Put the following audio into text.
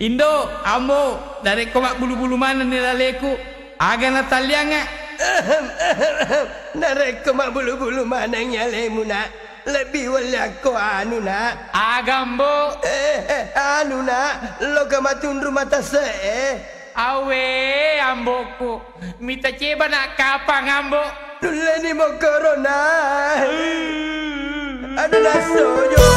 Indo, ambo, dari komak bulu-bulu mana ni laleku? Aga Natalia ngak? Dari komak bulu-bulu mana nyalemu nak? Lebih wala ko anu nak? Agambo. Anu nak? Lo kamatun rumah tase Awe, amboku. Mita ceba nak kapang ambo. Dulu ni mau corona. Aduh naso yo.